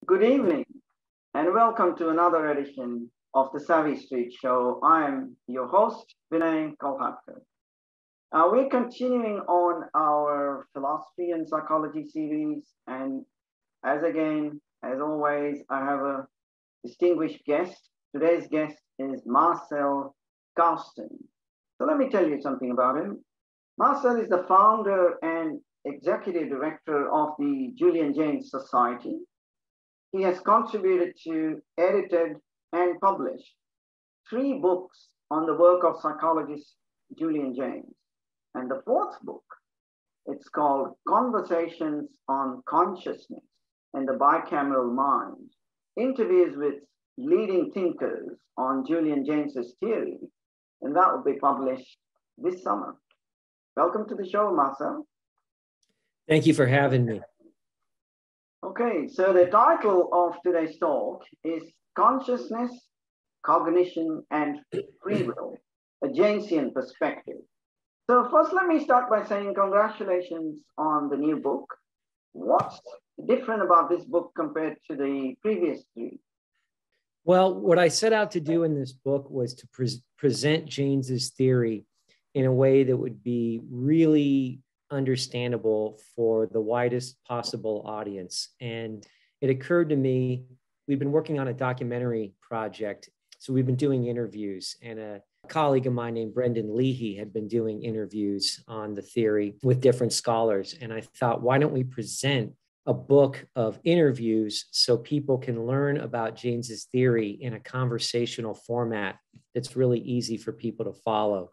Good evening, and welcome to another edition of the Savvy Street Show. I am your host, Vinay Kolhatkar. We're continuing on our philosophy and psychology series, and as always, I have a distinguished guest. Today's guest is Marcel Kuijsten. So let me tell you something about him. Marcel is the founder and executive director of the Julian Jaynes Society. He has contributed to, edited, and published 3 books on the work of psychologist Julian Jaynes. And the 4th book, it's called Conversations on Consciousness and the Bicameral Mind, interviews with leading thinkers on Julian Jaynes' theory, and that will be published this summer. Welcome to the show, Marcel. Thank you for having me. Okay, so the title of today's talk is Consciousness, Cognition, and Free Will, a Jaynesian perspective. So first, let me start by saying congratulations on the new book. What's different about this book compared to the previous 3? Well, what I set out to do in this book was to present Jaynes's theory in a way that would be really understandable for the widest possible audience. And it occurred to me, we've been working on a documentary project. So we've been doing interviews, and a colleague of mine named Brendan Leahy had been doing interviews on the theory with different scholars. And I thought, why don't we present a book of interviews so people can learn about Jaynes's theory in a conversational format that's really easy for people to follow.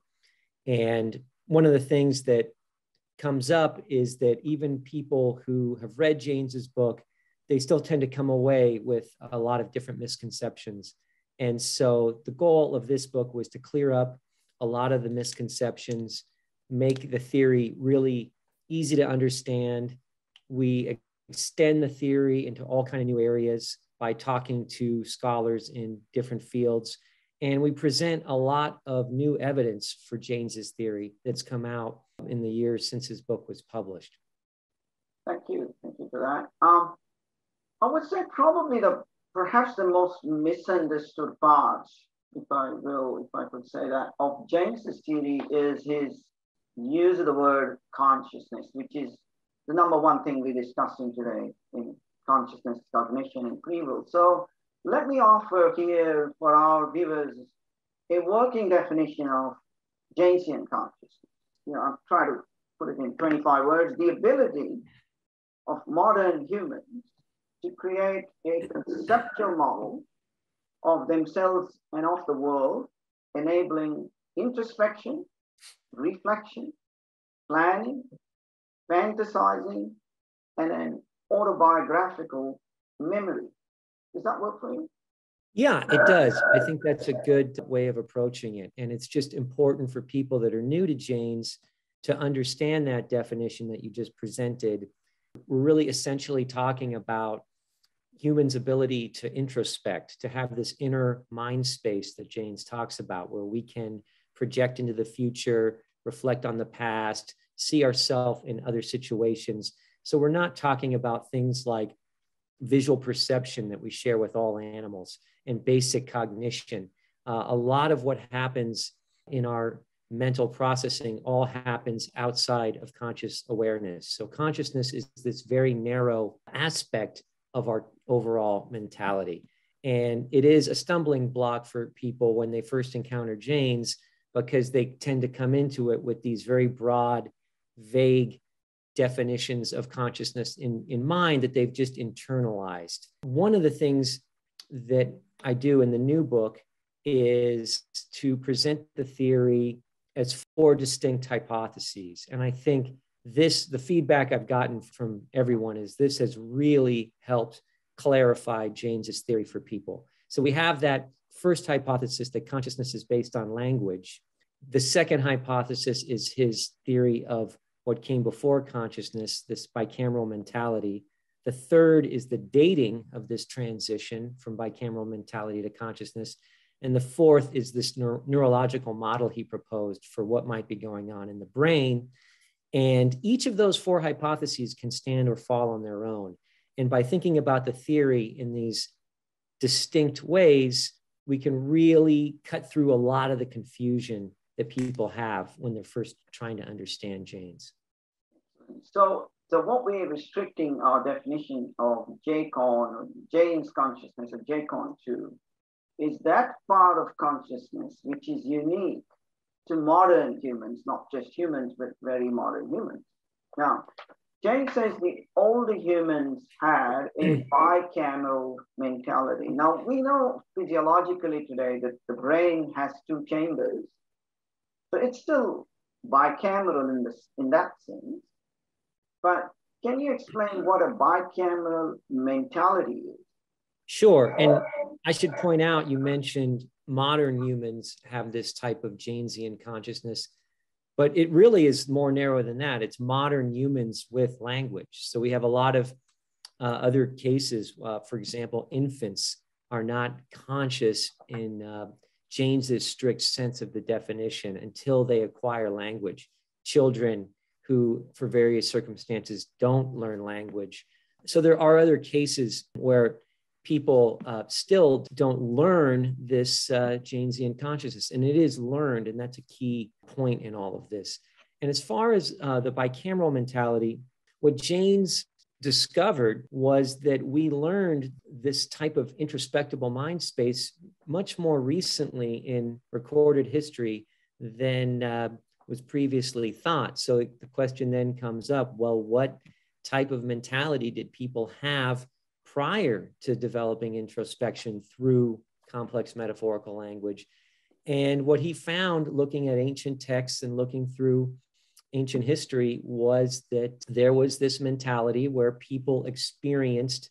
And one of the things that comes up is that even people who have read Jaynes's book, they still tend to come away with a lot of different misconceptions. And so the goal of this book was to clear up a lot of the misconceptions, make the theory really easy to understand. We extend the theory into all kinds of new areas by talking to scholars in different fields. And we present a lot of new evidence for Jaynes's theory that's come out in the years since his book was published. Thank you for that. I would say probably perhaps the most misunderstood part, if I could say that, of Jaynes's theory is his use of the word consciousness, which is the number one thing we're discussing today in consciousness, cognition, and free will. So let me offer here for our viewers a working definition of Jaynesian consciousness. I'll try to put it in 25 words. The ability of modern humans to create a conceptual model of themselves and of the world, enabling introspection, reflection, planning, fantasizing, and an autobiographical memory. Does that work for you? Yeah, it does. I think that's a good way of approaching it. And it's just important for people that are new to Jaynes to understand that definition that you just presented. We're really essentially talking about humans' ability to introspect, to have this inner mind space that Jaynes talks about, where we can project into the future, reflect on the past, see ourselves in other situations. So we're not talking about things like visual perception that we share with all animals and basic cognition. A lot of what happens in our mental processing all happens outside of conscious awareness. So consciousness is this very narrow aspect of our overall mentality. And it is a stumbling block for people when they first encounter Jaynes, because they tend to come into it with these very broad, vague definitions of consciousness in mind that they've just internalized. One of the things that I do in the new book is to present the theory as 4 distinct hypotheses. And I think the feedback I've gotten from everyone is this has really helped clarify Jaynes's theory for people. So we have that first hypothesis that consciousness is based on language. The second hypothesis is his theory of what came before consciousness, this bicameral mentality. The third is the dating of this transition from bicameral mentality to consciousness. And the fourth is this neurological model he proposed for what might be going on in the brain. And each of those 4 hypotheses can stand or fall on their own. And by thinking about the theory in these distinct ways, we can really cut through a lot of the confusion that people have when they're first trying to understand Jaynes. So what we're restricting our definition of Jaynes consciousness, or Jaynes to, is that part of consciousness which is unique to modern humans, not just humans, but very modern humans. Now, Jaynes says the older humans had a bicameral mentality. Now, we know physiologically today that the brain has two chambers, so it's still bicameral in that sense. But can you explain what a bicameral mentality is? Sure. And I should point out, you mentioned modern humans have this type of Jaynesian consciousness, but it really is more narrow than that. It's modern humans with language. So we have a lot of other cases. For example, infants are not conscious in Jaynes's strict sense of the definition until they acquire language. Children who, for various circumstances, don't learn language. So there are other cases where people still don't learn this Jaynesian consciousness, and it is learned, and that's a key point in all of this. And as far as the bicameral mentality, what Jaynes discovered was that we learned this type of introspectable mind space much more recently in recorded history than was previously thought. So the question then comes up, well, what type of mentality did people have prior to developing introspection through complex metaphorical language? And what he found looking at ancient texts and looking through ancient history was that there was this mentality where people experienced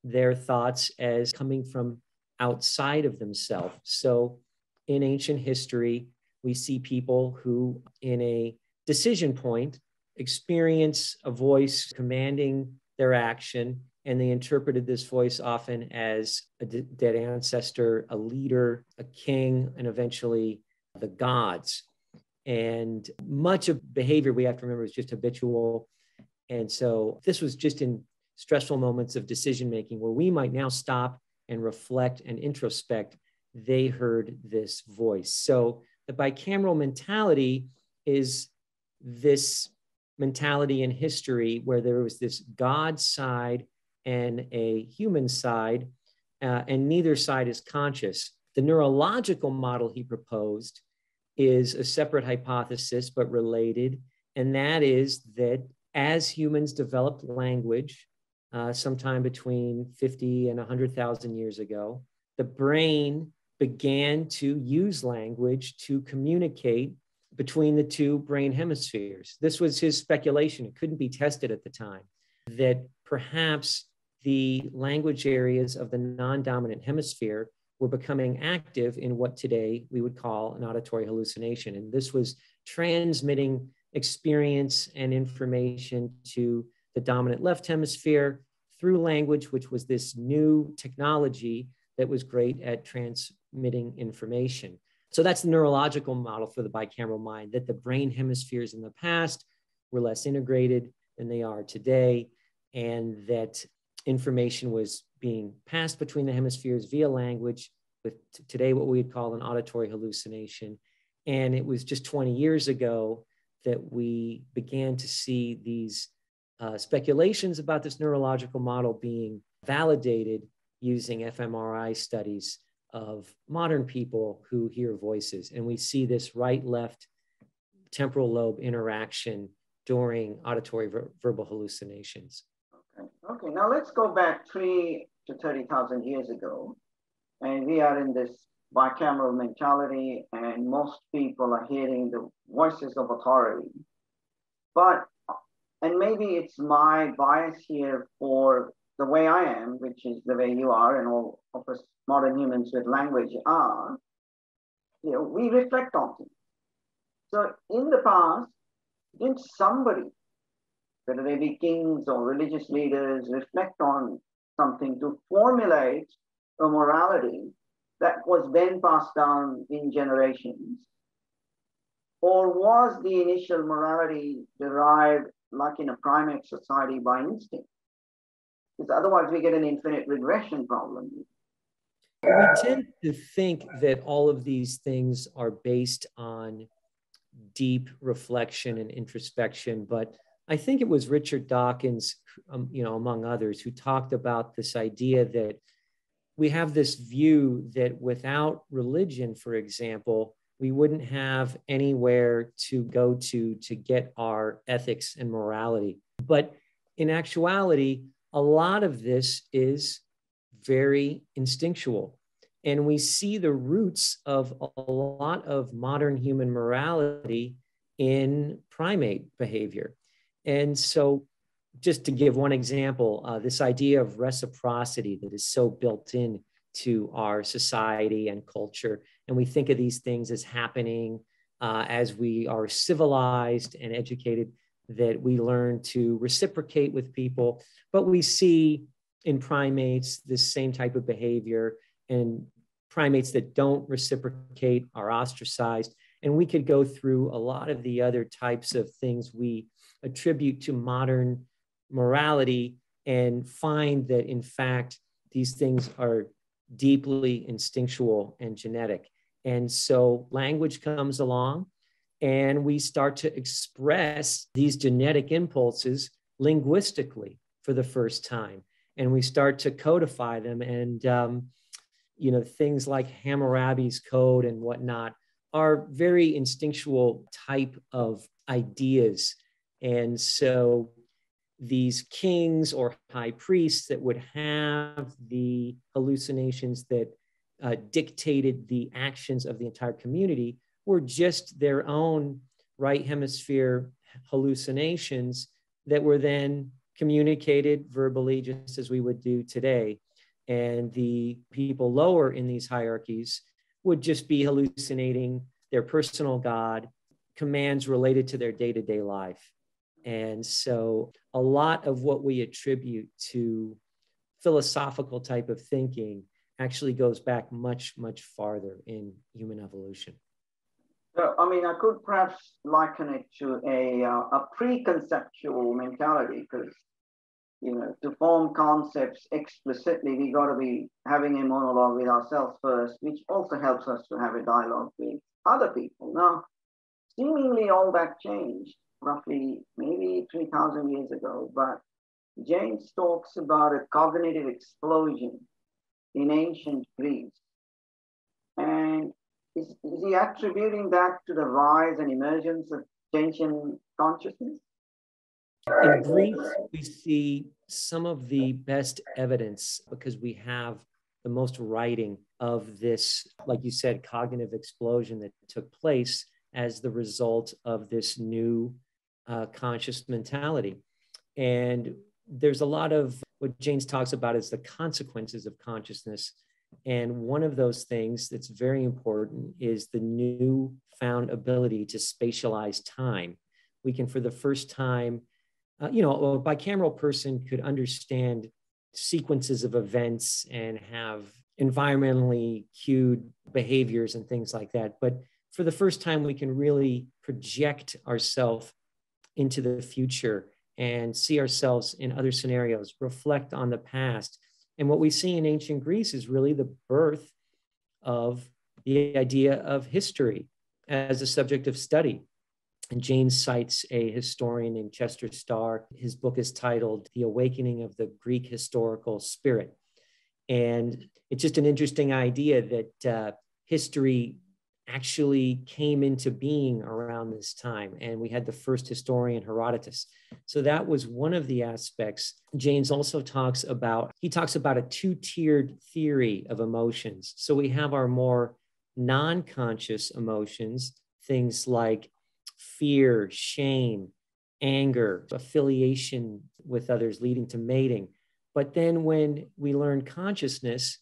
their thoughts as coming from outside of themselves. So in ancient history, we see people who, in a decision point, experience a voice commanding their action, and they interpreted this voice often as a dead ancestor, a leader, a king, and eventually the gods. And much of behavior, we have to remember, is just habitual. And so this was just in stressful moments of decision-making where we might now stop and reflect and introspect. They heard this voice. So the bicameral mentality is this mentality in history where there was this God side and a human side, and neither side is conscious. The neurological model he proposed is a separate hypothesis, but related, and that is that as humans developed language sometime between 50 and 100,000 years ago, the brain began to use language to communicate between the two brain hemispheres. This was his speculation. It couldn't be tested at the time, that perhaps the language areas of the non-dominant hemisphere were becoming active in what today we would call an auditory hallucination. And this was transmitting experience and information to the dominant left hemisphere through language, which was this new technology that was great at transmitting information. So that's the neurological model for the bicameral mind, that the brain hemispheres in the past were less integrated than they are today, and that information was being passed between the hemispheres via language, with today what we'd call an auditory hallucination. And it was just 20 years ago that we began to see these speculations about this neurological model being validated using fMRI studies of modern people who hear voices. And we see this right-left temporal lobe interaction during auditory verbal hallucinations. Okay, now let's go back 3 to 30,000 years ago. And we are in this bicameral mentality, and most people are hearing the voices of authority. And maybe it's my bias here for the way I am, which is the way you are, and all of us modern humans with language are, we reflect on things. So in the past, didn't somebody, whether they be kings or religious leaders, reflect on something to formulate a morality that was then passed down in generations? Or was the initial morality derived, like in a primate society, by instinct? Because otherwise we get an infinite regression problem. We tend to think that all of these things are based on deep reflection and introspection, but I think it was Richard Dawkins, among others, who talked about this idea that we have this view that without religion, for example, we wouldn't have anywhere to go to get our ethics and morality. But in actuality, a lot of this is very instinctual. And we see the roots of a lot of modern human morality in primate behavior. And so, just to give one example, this idea of reciprocity that is so built in to our society and culture. And we think of these things as happening as we are civilized and educated, that we learn to reciprocate with people. But we see in primates this same type of behavior, and primates that don't reciprocate are ostracized. And we could go through a lot of the other types of things we attribute to modern morality and find that, in fact, these things are deeply instinctual and genetic. And so language comes along and we start to express these genetic impulses linguistically for the first time. And we start to codify them. And, things like Hammurabi's code and whatnot are very instinctual type of ideas. And so these kings or high priests that would have the hallucinations that dictated the actions of the entire community were just their own right hemisphere hallucinations that were then communicated verbally, just as we would do today. And the people lower in these hierarchies would just be hallucinating their personal God, commands related to their day-to-day life. And so a lot of what we attribute to philosophical type of thinking actually goes back much, much farther in human evolution. So, I could perhaps liken it to a pre-conceptual mentality, because, to form concepts explicitly, we got to be having a monologue with ourselves first, which also helps us to have a dialogue with other people. Now, seemingly all that changed roughly maybe 3,000 years ago, but Jaynes talks about a cognitive explosion in ancient Greece. And is he attributing that to the rise and emergence of Jaynesian consciousness? In Greece, we see some of the best evidence because we have the most writing of this, like you said, cognitive explosion that took place as the result of this new conscious mentality. And there's a lot of what Jaynes talks about as the consequences of consciousness. And one of those things that's very important is the newfound ability to spatialize time. We can, for the first time, a bicameral person could understand sequences of events and have environmentally cued behaviors and things like that. But for the first time, we can really project ourselves into the future and see ourselves in other scenarios, reflect on the past. And what we see in ancient Greece is really the birth of the idea of history as a subject of study. And Jaynes cites a historian named Chester Starr. His book is titled The Awakening of the Greek Historical Spirit. And it's just an interesting idea that history actually came into being around this time. And we had the first historian, Herodotus. So that was one of the aspects. Jaynes also talks about a two-tiered theory of emotions. So we have our more non-conscious emotions, things like fear, shame, anger, affiliation with others leading to mating. But then when we learn consciousness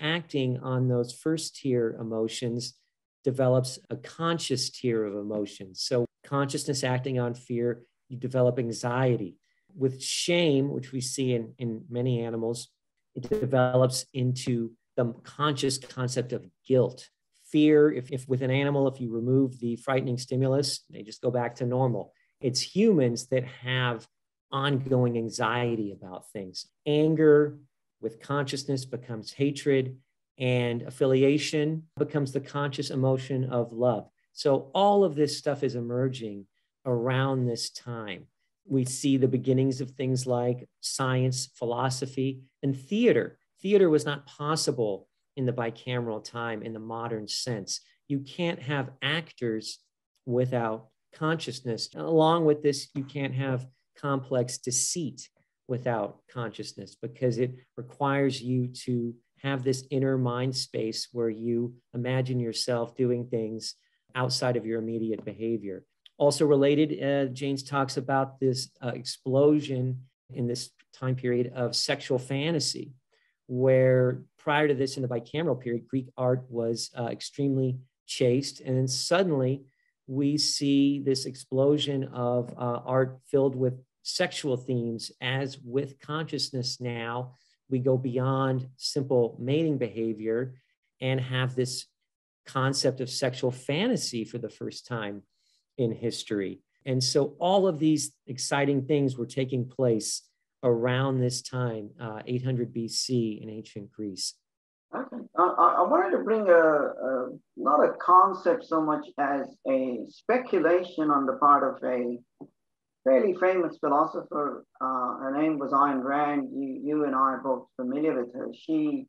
acting on those first tier emotions develops a conscious tier of emotions. So consciousness acting on fear, you develop anxiety. With shame, which we see in many animals, it develops into the conscious concept of guilt. Fear, if with an animal, if you remove the frightening stimulus, they just go back to normal. It's humans that have ongoing anxiety about things. Anger with consciousness becomes hatred, and affiliation becomes the conscious emotion of love. So all of this stuff is emerging around this time. We see the beginnings of things like science, philosophy, and theater. Theater was not possible in the bicameral time in the modern sense. You can't have actors without consciousness. Along with this, you can't have complex deceit without consciousness, because it requires you to have this inner mind space where you imagine yourself doing things outside of your immediate behavior. Also related, Jaynes talks about this explosion in this time period of sexual fantasy, where prior to this in the bicameral period, Greek art was extremely chaste. And then suddenly we see this explosion of art filled with sexual themes, as with consciousness now, we go beyond simple mating behavior and have this concept of sexual fantasy for the first time in history. And so all of these exciting things were taking place around this time, 800 BC in ancient Greece. Okay. I wanted to bring not a concept so much as a speculation on the part of a fairly famous philosopher. Her name was Ayn Rand. You and I are both familiar with her. She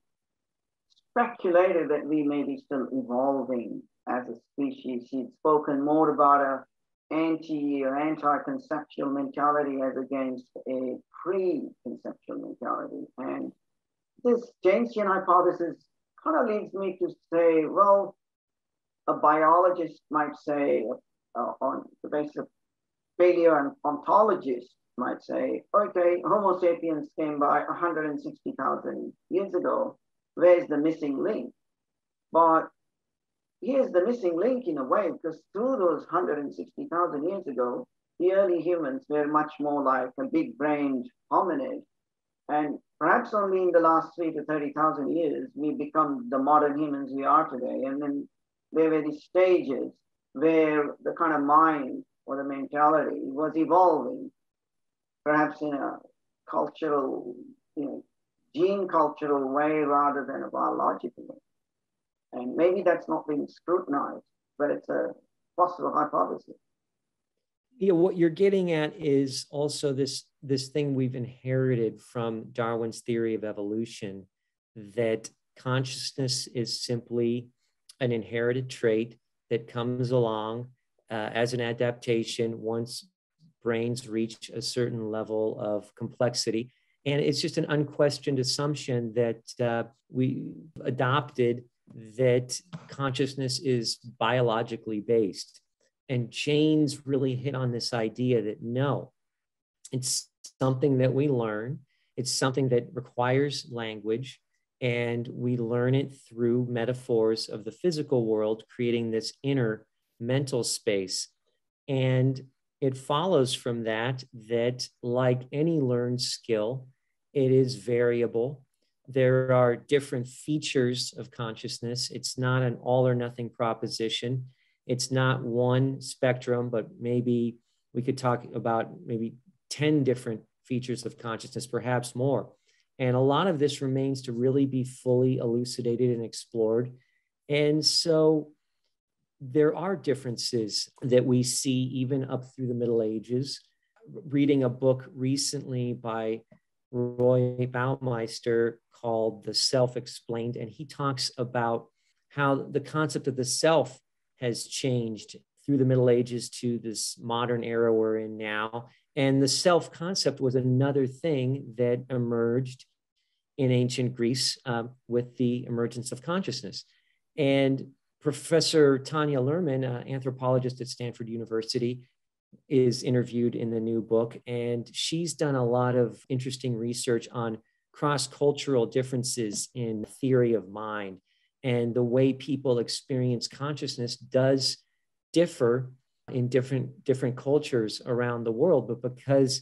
speculated that we may be still evolving as a species. She'd spoken more about a anti-conceptual mentality as against a pre-conceptual mentality. And this Jaynesian hypothesis kind of leads me to say, well, a biologist might say, on the basis of paleontologists might say, okay, Homo sapiens came by 160,000 years ago. Where's the missing link? But here's the missing link in a way, because through those 160,000 years ago, the early humans were much more like a big-brained hominid. And perhaps only in the last 30 to 30,000 years, we've become the modern humans we are today. And then there were these stages where the kind of mind or the mentality was evolving, perhaps in a cultural, gene cultural way rather than a biological way. And maybe that's not being scrutinized, but it's a possible hypothesis. Yeah, what you're getting at is also this thing we've inherited from Darwin's theory of evolution, that consciousness is simply an inherited trait that comes along as an adaptation once brains reach a certain level of complexity. And it's just an unquestioned assumption that we adopted, that consciousness is biologically based. And Jaynes really hit on this idea that no, it's something that we learn. It's something that requires language, and we learn it through metaphors of the physical world, creating this inner mental space. And it follows from that like any learned skill, it is variable. There are different features of consciousness. It's not an all or nothing proposition. It's not one spectrum, but maybe we could talk about maybe 10 different features of consciousness, perhaps more. And a lot of this remains to really be fully elucidated and explored. And so there are differences that we see even up through the Middle Ages. Reading a book recently by Roy Baumeister called The Self-Explained, and he talks about how the concept of the self has changed through the Middle Ages to this modern era we're in now. And the self concept was another thing that emerged in ancient Greece with the emergence of consciousness. And Professor Tanya Luhrmann, an anthropologist at Stanford University, is interviewed in the new book. And she's done a lot of interesting research on cross-cultural differences in theory of mind. And the way people experience consciousness does differ in different cultures around the world. But because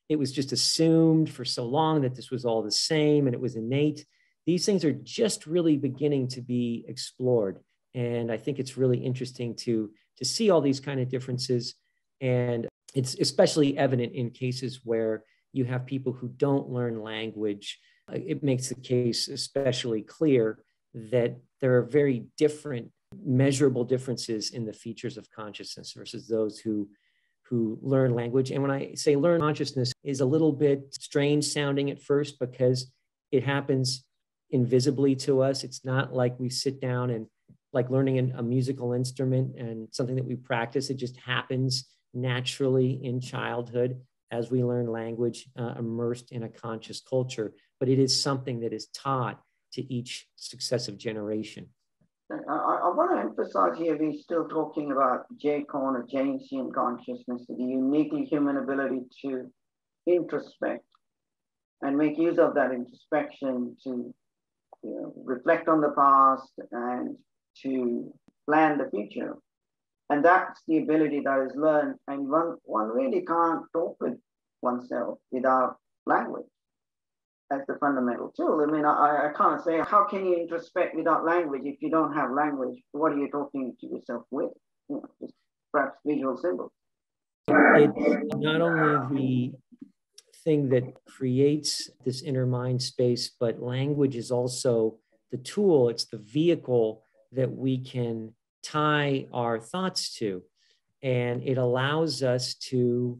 it was just assumed for so long that this was all the same and it was innate, these things are just really beginning to be explored. And I think it's really interesting to see all these kind of differences. And it's especially evident in cases where you have people who don't learn language, it makes the case especially clear that there are very different measurable differences in the features of consciousness versus those who learn language. And when I say learn consciousness is a little bit strange sounding at first because it happens invisibly to us. It's not like we sit down and like learning a musical instrument and something that we practice. It just happens naturally in childhood as we learn language, immersed in a conscious culture. But it is something that is taught to each successive generation. I want to emphasize here, we're still talking about Jaynes or Jaynesian consciousness, the uniquely human ability to introspect and make use of that introspection to reflect on the past and to plan the future. And that's the ability that is learned. And one really can't talk with oneself without language as the fundamental tool. I mean, I can't say, how can you introspect without language if you don't have language? What are you talking to yourself with? Just perhaps visual symbols. It's not only the thing that creates this inner mind space, but language is also the tool, it's the vehicle that we can tie our thoughts to. And it allows us to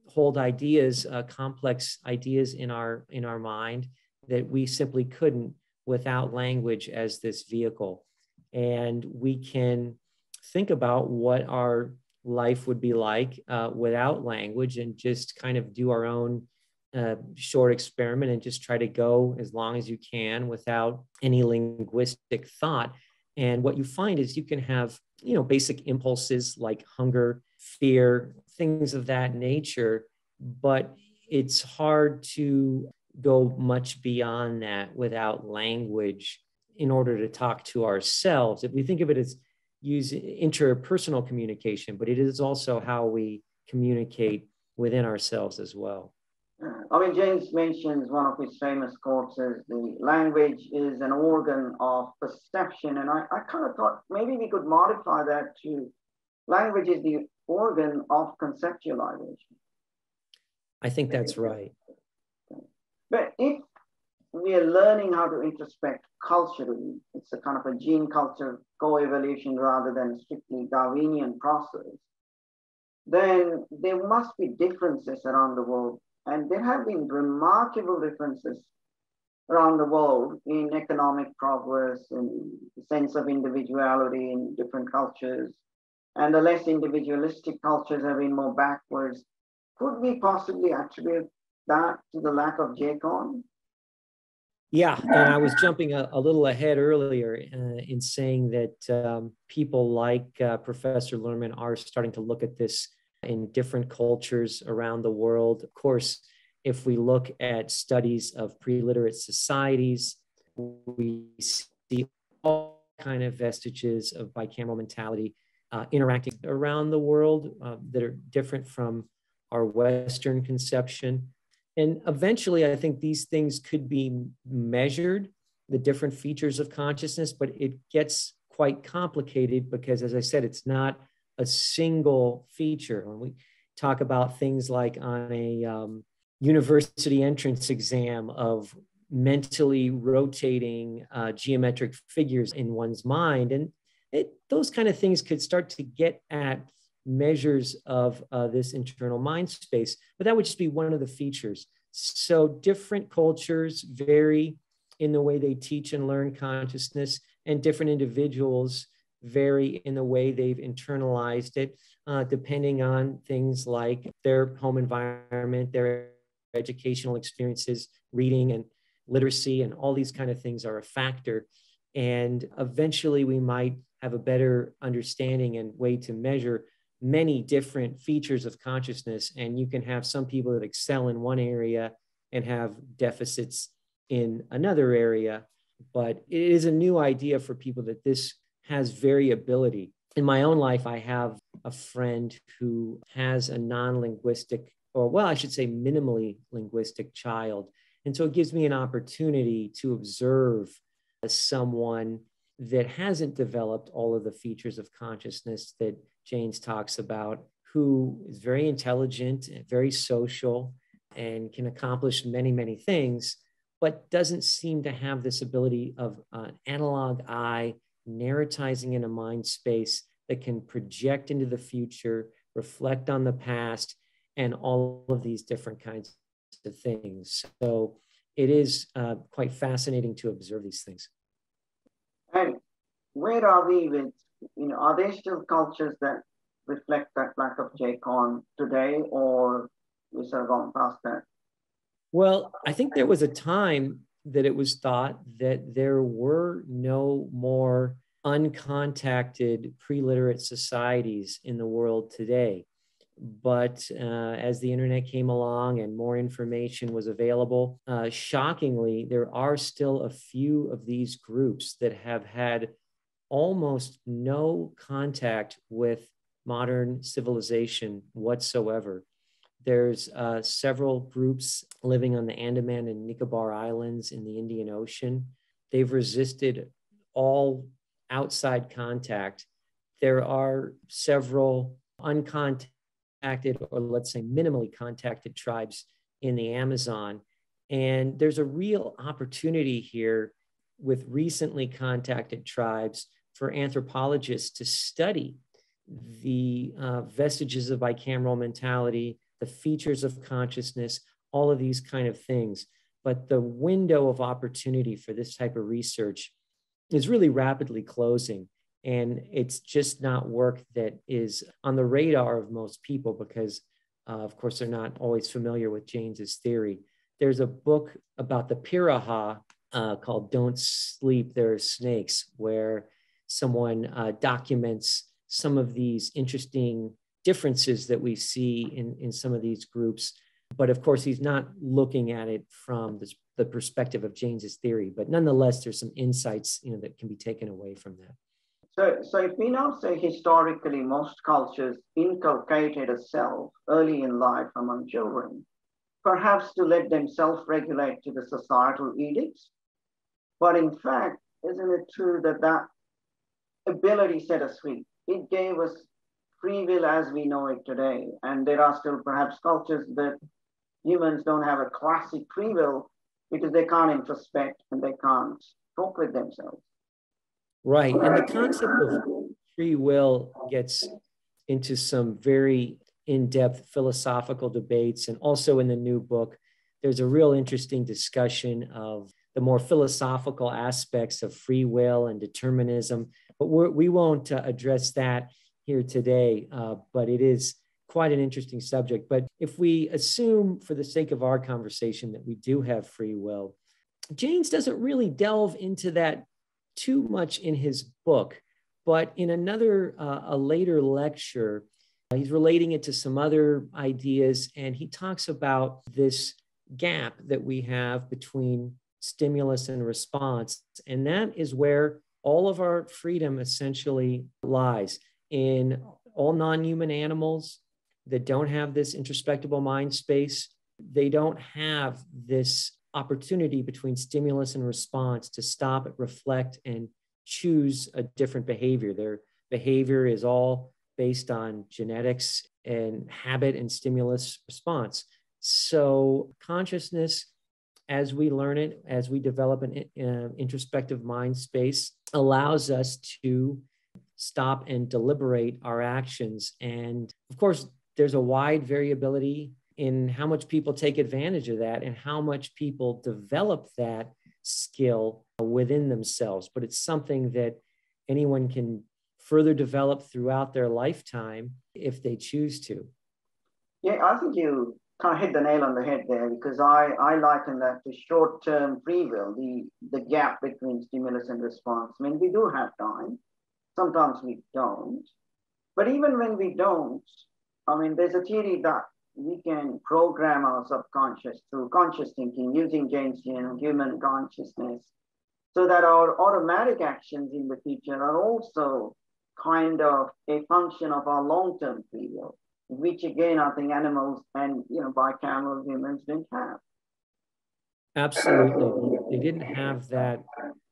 hold ideas, complex ideas in our mind that we simply couldn't without language as this vehicle. And we can think about what our life would be like without language and just kind of do our own short experiment and just try to go as long as you can without any linguistic thought. And what you find is you can have, basic impulses like hunger, fear, things of that nature, but it's hard to go much beyond that without language in order to talk to ourselves. If we think of it as using interpersonal communication, but it is also how we communicate within ourselves as well. Jaynes mentions one of his famous quotes is the language is an organ of perception. And I kind of thought maybe we could modify that to language is the organ of conceptualization. I think that's right. But if we are learning how to introspect culturally, it's a kind of a gene culture co-evolution rather than a strictly Darwinian process, then there must be differences around the world. And there have been remarkable differences around the world in economic progress and the sense of individuality in different cultures. And the less individualistic cultures have been more backwards. Could we possibly attribute that to the lack of Jaynes? Yeah, and I was jumping a little ahead earlier in saying that people like Professor Lerman are starting to look at this in different cultures around the world. Of course, if we look at studies of pre-literate societies, we see all kind of vestiges of bicameral mentality interacting around the world that are different from our Western conception. And eventually, I think these things could be measured, the different features of consciousness, but it gets quite complicated because, as I said, it's not a single feature. When we talk about things like on a university entrance exam of mentally rotating geometric figures in one's mind, and those kind of things could start to get at measures of this internal mind space, but that would just be one of the features. So different cultures vary in the way they teach and learn consciousness, and different individuals vary in the way they've internalized it, depending on things like their home environment, their educational experiences, reading and literacy, and all these kind of things are a factor. And eventually we might have a better understanding and way to measure many different features of consciousness. And you can have some people that excel in one area and have deficits in another area. But it is a new idea for people that this has variability. In my own life, I have a friend who has a non-linguistic, or well, I should say minimally linguistic child. And so it gives me an opportunity to observe someone that hasn't developed all of the features of consciousness that Jaynes talks about, who is very intelligent, very social, and can accomplish many, many things, but doesn't seem to have this ability of an analog eye, narratizing in a mind space that can project into the future, reflect on the past, and all of these different kinds of things. So it is quite fascinating to observe these things. And where are we with, are there still cultures that reflect that lack of J-Con today, or we sort of gone past that? Well, I think there was a time that it was thought that there were no more uncontacted pre-literate societies in the world today. But as the internet came along and more information was available, shockingly, there are still a few of these groups that have had almost no contact with modern civilization whatsoever. There's several groups living on the Andaman and Nicobar Islands in the Indian Ocean. They've resisted all outside contact. There are several uncontacted, or let's say minimally contacted tribes in the Amazon. And there's a real opportunity here with recently contacted tribes for anthropologists to study the vestiges of bicameral mentality, the features of consciousness, all of these kind of things. But the window of opportunity for this type of research is really rapidly closing. And it's just not work that is on the radar of most people because, of course, they're not always familiar with Jaynes's theory. There's a book about the Piraha called Don't Sleep, There Are Snakes, where someone documents some of these interesting differences that we see in some of these groups. But of course, he's not looking at it from the perspective of Jaynes's theory. But nonetheless, there's some insights that can be taken away from that. So if we now say historically most cultures inculcated a self early in life among children, perhaps to let them self-regulate to the societal edicts, but in fact, isn't it true that that ability set us free? It gave us free will as we know it today. And there are still perhaps cultures that humans don't have a classic free will because they can't introspect and they can't talk with themselves. Right. And the concept of free will gets into some very in-depth philosophical debates. And also in the new book, there's a real interesting discussion of the more philosophical aspects of free will and determinism. But we won't address that here today, but it is quite an interesting subject. But if we assume, for the sake of our conversation, that we do have free will, Jaynes doesn't really delve into that too much in his book, but in a later lecture, he's relating it to some other ideas, and he talks about this gap that we have between stimulus and response, and that is where all of our freedom essentially lies. In all non-human animals that don't have this introspectable mind space, they don't have this opportunity between stimulus and response to stop, reflect, and choose a different behavior. Their behavior is all based on genetics and habit and stimulus response. So consciousness, as we learn it, as we develop an introspective mind space, allows us to stop and deliberate our actions. And of course, there's a wide variability in how much people take advantage of that and how much people develop that skill within themselves. But it's something that anyone can further develop throughout their lifetime if they choose to. Yeah, I think you kind of hit the nail on the head there, because I liken that to short-term free will, the gap between stimulus and response. I mean, we do have time. Sometimes we don't. But even when we don't, I mean, there's a theory that we can program our subconscious through conscious thinking using Jaynesian human consciousness, so that our automatic actions in the future are also kind of a function of our long-term free will, which again, I think animals and bicameral humans didn't have. Absolutely. They didn't have that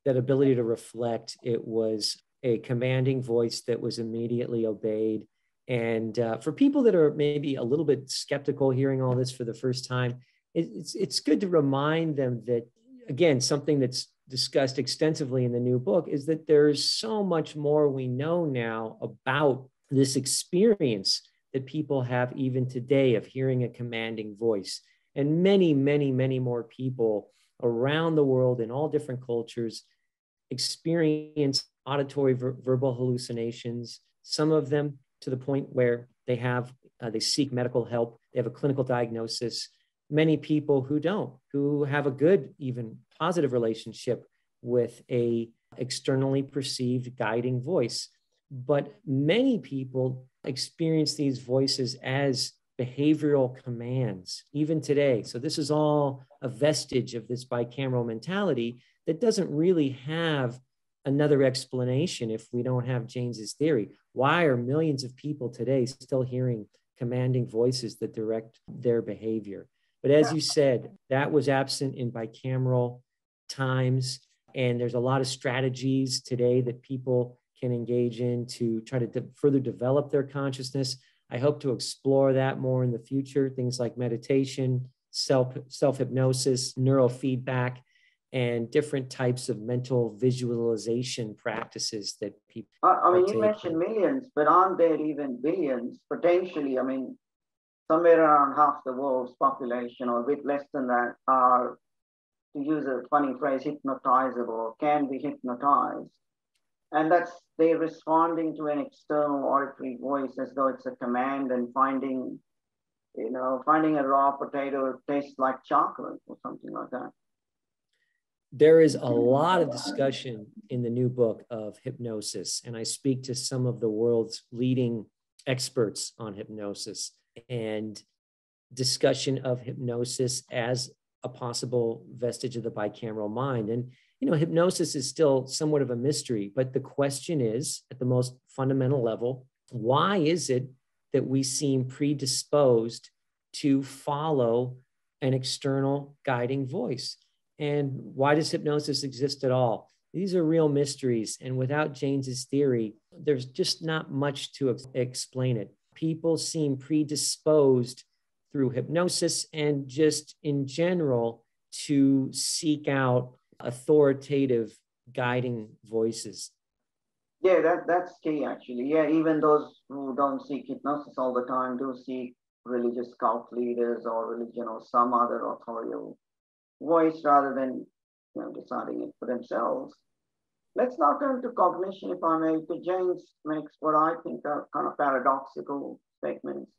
ability to reflect. It was a commanding voice that was immediately obeyed. And for people that are maybe a little bit skeptical hearing all this for the first time, it's good to remind them that, again, something that's discussed extensively in the new book is that there's so much more we know now about this experience that people have even today of hearing a commanding voice. And many, many, many more people around the world in all different cultures experience auditory verbal hallucinations, some of them to the point where they seek medical help, they have a clinical diagnosis. Many people who don't, who have a good, even positive relationship with a externally perceived guiding voice. But many people experience these voices as behavioral commands, even today. So this is all a vestige of this bicameral mentality that doesn't really have another explanation if we don't have Jaynes's theory. Why are millions of people today still hearing commanding voices that direct their behavior? But as you said, that was absent in bicameral times. And there's a lot of strategies today that people can engage in to try to further develop their consciousness. I hope to explore that more in the future, things like meditation, self-hypnosis, neurofeedback, and different types of mental visualization practices that people you mentioned millions, but aren't there even billions potentially? I mean, somewhere around half the world's population, or a bit less than that, are, to use a funny phrase, hypnotizable or can be hypnotized. And they're responding to an external auditory voice as though it's a command, and finding a raw potato tastes like chocolate or something like that. There is a lot of discussion in the new book of hypnosis, and I speak to some of the world's leading experts on hypnosis, and discussion of hypnosis as a possible vestige of the bicameral mind. And hypnosis is still somewhat of a mystery, but the question is, at the most fundamental level, why is it that we seem predisposed to follow an external guiding voice? And why does hypnosis exist at all? These are real mysteries. And without Jaynes's theory, there's just not much to explain it. People seem predisposed through hypnosis and just in general to seek out authoritative guiding voices. Yeah, that's key actually. Yeah, even those who don't seek hypnosis all the time do seek religious cult leaders or religion or some other authorial voice rather than deciding it for themselves. Let's now turn to cognition, if I may, because Jaynes makes what I think are kind of paradoxical statements.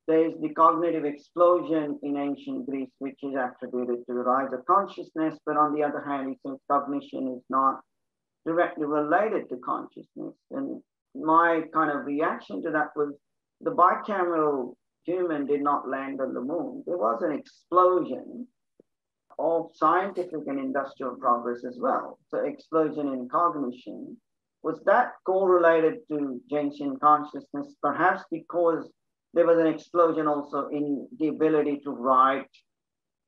There is the cognitive explosion in ancient Greece, which is attributed to the rise of consciousness, but on the other hand, he says cognition is not directly related to consciousness. And my kind of reaction to that was the bicameral human did not land on the moon. There was an explosion of scientific and industrial progress as well. So explosion in cognition. Was that correlated to Jaynesian consciousness? Perhaps because there was an explosion also in the ability to write,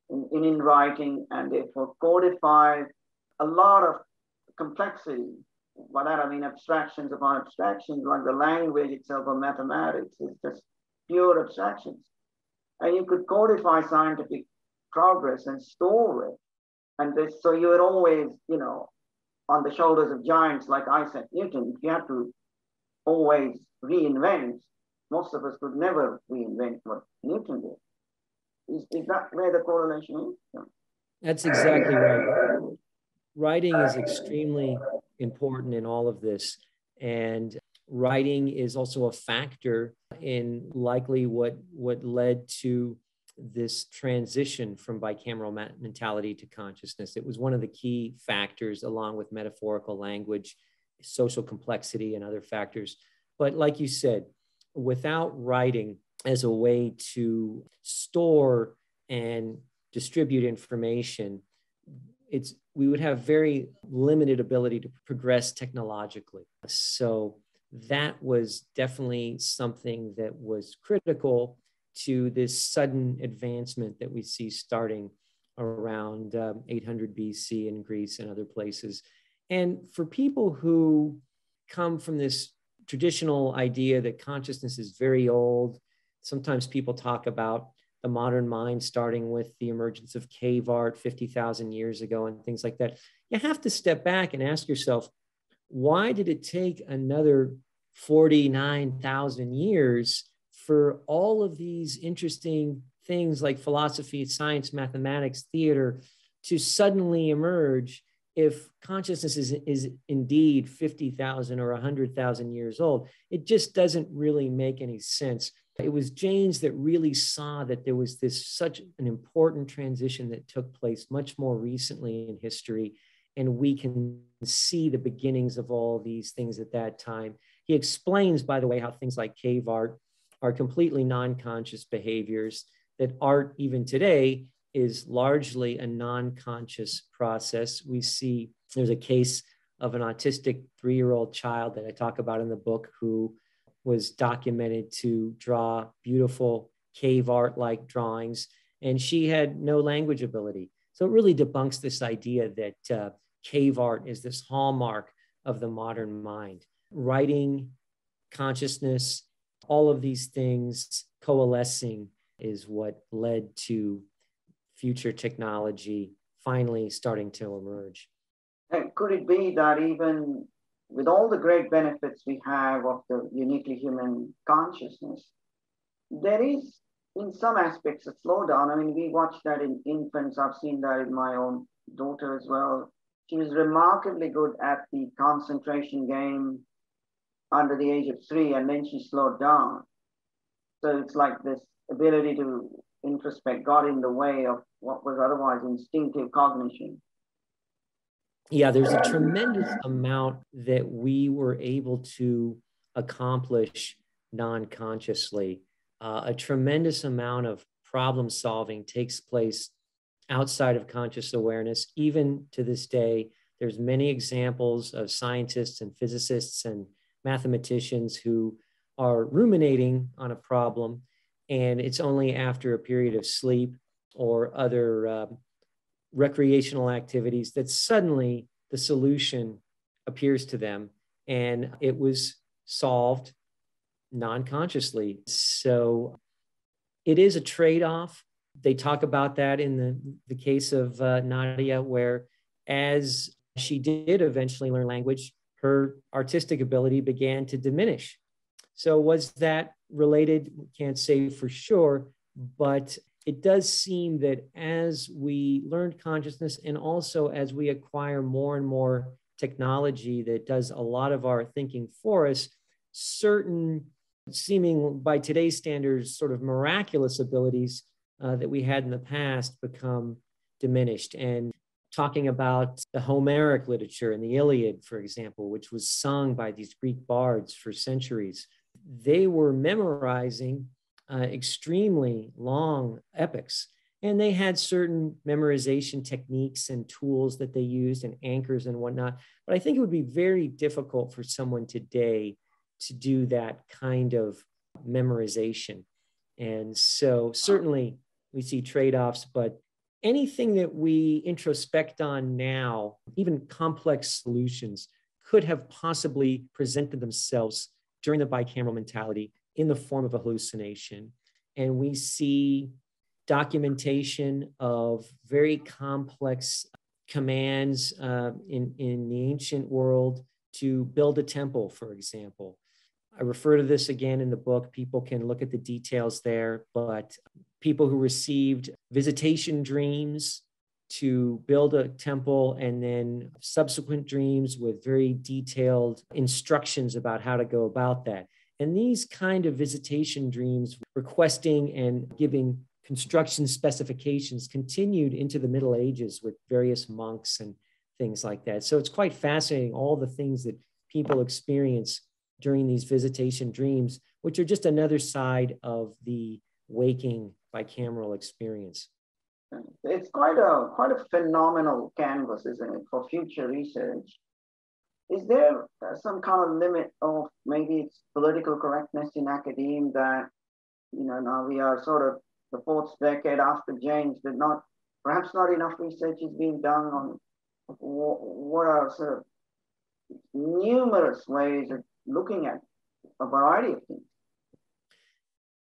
in writing, and therefore codify a lot of complexity. By that I mean abstractions upon abstractions, like the language itself or mathematics is just pure abstractions. And you could codify scientific progress and store it. And so you were always, on the shoulders of giants like Isaac Newton. If you have to always reinvent, most of us could never reinvent what Newton did. Is that where the correlation is? Yeah. That's exactly right. Writing is extremely important in all of this. And writing is also a factor in likely what led to this transition from bicameral mentality to consciousness. It was one of the key factors, along with metaphorical language, social complexity, and other factors. But like you said, without writing as a way to store and distribute information, we would have very limited ability to progress technologically. So that was definitely something that was critical to this sudden advancement that we see starting around 800 BC in Greece and other places. And for people who come from this traditional idea that consciousness is very old, sometimes people talk about the modern mind, starting with the emergence of cave art 50,000 years ago and things like that, you have to step back and ask yourself, why did it take another 49,000 years for all of these interesting things like philosophy, science, mathematics, theater to suddenly emerge if consciousness is indeed 50,000 or 100,000 years old? It just doesn't really make any sense. It was Jaynes that really saw that there was such an important transition that took place much more recently in history, and we can see the beginnings of all these things at that time. He explains, by the way, how things like cave art are completely non-conscious behaviors, that art even today is largely a non-conscious process. We see there's a case of an autistic 3-year-old child that I talk about in the book who was documented to draw beautiful cave art-like drawings, and she had no language ability. So it really debunks this idea that cave art is this hallmark of the modern mind. Writing, consciousness, all of these things coalescing is what led to future technology finally starting to emerge. And could it be that even with all the great benefits we have of the uniquely human consciousness, there is, in some aspects, a slowdown? I mean, we watch that in infants. I've seen that in my own daughter as well. She was remarkably good at the concentration game under the age of 3, and then she slowed down. So it's like this ability to introspect got in the way of what was otherwise instinctive cognition. Yeah, there's a tremendous amount that we were able to accomplish non-consciously. A tremendous amount of problem solving takes place outside of conscious awareness. Even to this day, there's many examples of scientists and physicists and mathematicians who are ruminating on a problem, and it's only after a period of sleep or other recreational activities that suddenly the solution appears to them, and it was solved non-consciously. So it is a trade-off. They talk about that in the case of Nadia, where as she did eventually learn language, her artistic ability began to diminish. So was that related? Can't say for sure, but it does seem that as we learn consciousness and also as we acquire more and more technology that does a lot of our thinking for us, certain seeming by today's standards sort of miraculous abilities that we had in the past become diminished. And talking about the Homeric literature and the Iliad, for example, which was sung by these Greek bards for centuries, they were memorizing extremely long epics. And they had certain memorization techniques and tools that they used and anchors and whatnot. But I think it would be very difficult for someone today to do that kind of memorization. And so certainly we see trade-offs, but anything that we introspect on now, even complex solutions, could have possibly presented themselves during the bicameral mentality in the form of a hallucination. And we see documentation of very complex commands in the ancient world to build a temple, for example. I refer to this again in the book. People can look at the details there, but people who received visitation dreams to build a temple and then subsequent dreams with very detailed instructions about how to go about that. And these kind of visitation dreams, requesting and giving construction specifications, continued into the Middle Ages with various monks and things like that. So it's quite fascinating, all the things that people experience during these visitation dreams, which are just another side of the waking bicameral experience. It's quite a phenomenal canvas, isn't it, for future research? Is there some kind of limit of maybe it's political correctness in academia that, now we are sort of the 4th decade after Jaynes, but perhaps not enough research is being done on what are sort of numerous ways of looking at a variety of things?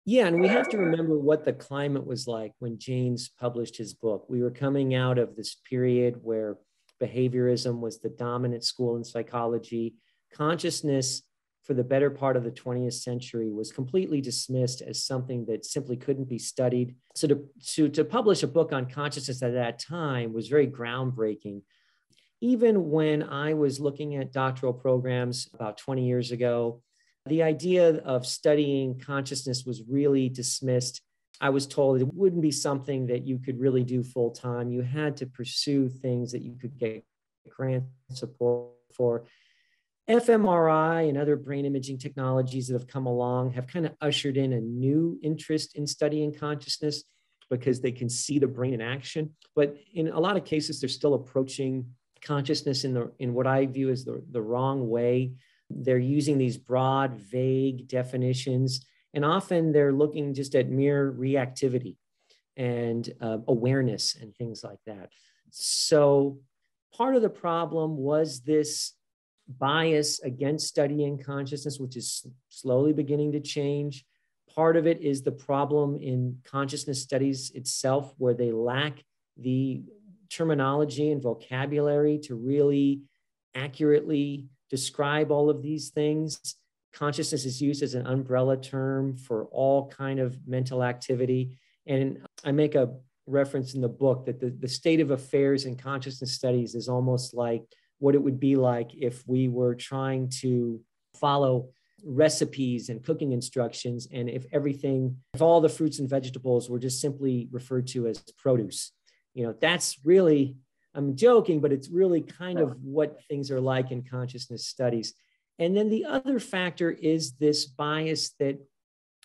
Yeah, and we have to remember what the climate was like when Jaynes published his book. We were coming out of this period where behaviorism was the dominant school in psychology. Consciousness, for the better part of the 20th century, was completely dismissed as something that simply couldn't be studied. So to publish a book on consciousness at that time was very groundbreaking. Even when I was looking at doctoral programs about 20 years ago, the idea of studying consciousness was really dismissed. I was told it wouldn't be something that you could really do full time. You had to pursue things that you could get grant support for. fMRI and other brain imaging technologies that have come along have kind of ushered in a new interest in studying consciousness because they can see the brain in action. But in a lot of cases, they're still approaching consciousness in what I view as the wrong way. They're using these broad, vague definitions, and often they're looking just at mere reactivity and awareness and things like that. So part of the problem was this bias against studying consciousness, which is slowly beginning to change. Part of it is the problem in consciousness studies itself, where they lack the terminology and vocabulary to really accurately describe all of these things. Consciousness is used as an umbrella term for all kind of mental activity. And I make a reference in the book that the state of affairs in consciousness studies is almost like what it would be like if we were trying to follow recipes and cooking instructions, and if all the fruits and vegetables were just simply referred to as produce. That's really, I'm joking, but it's really kind of what things are like in consciousness studies. And then the other factor is this bias that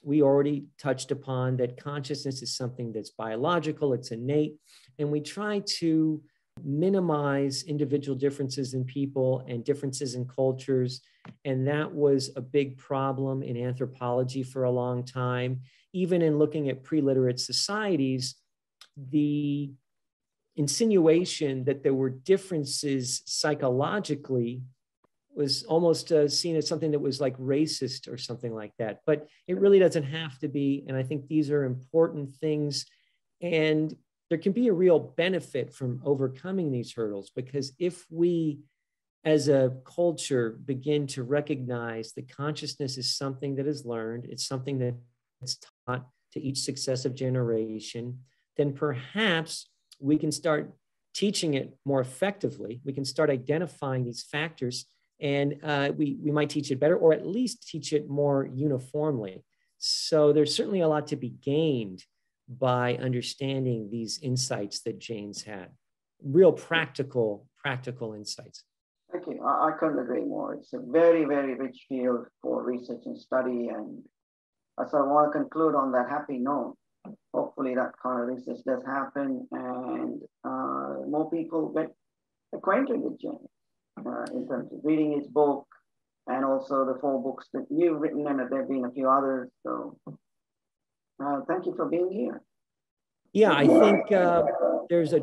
we already touched upon, that consciousness is something that's biological, it's innate, and we try to minimize individual differences in people and differences in cultures. And that was a big problem in anthropology for a long time. Even in looking at pre-literate societies, the insinuation that there were differences psychologically was almost seen as something that was like racist or something like that. But it really doesn't have to be. And I think these are important things. And there can be a real benefit from overcoming these hurdles, because if we, as a culture, begin to recognize that consciousness is something that is learned, it's something that's taught to each successive generation, then perhaps we can start teaching it more effectively. We can start identifying these factors, and we might teach it better, or at least teach it more uniformly. So there's certainly a lot to be gained by understanding these insights that Jaynes had. Real practical insights. Thank you. I couldn't agree more. It's a very, very rich field for research and study. And so I want to conclude on that happy note. Hopefully that kind of research does happen, and more people get acquainted with Jaynes in terms of reading his book, and also the 4 books that you've written, and there have been a few others. So thank you for being here. Yeah, I think there's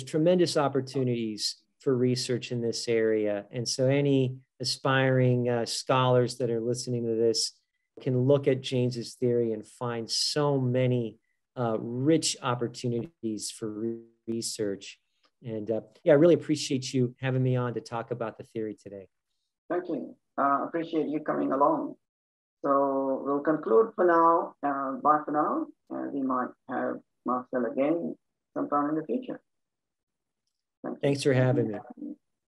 tremendous opportunities for research in this area. And so any aspiring scholars that are listening to this can look at Jaynes's theory and find so many rich opportunities for research. And I really appreciate you having me on to talk about the theory today. Thank you. Appreciate you coming along. So we'll conclude for now. Bye for now. We might have Marcel again sometime in the future. Thanks for having me.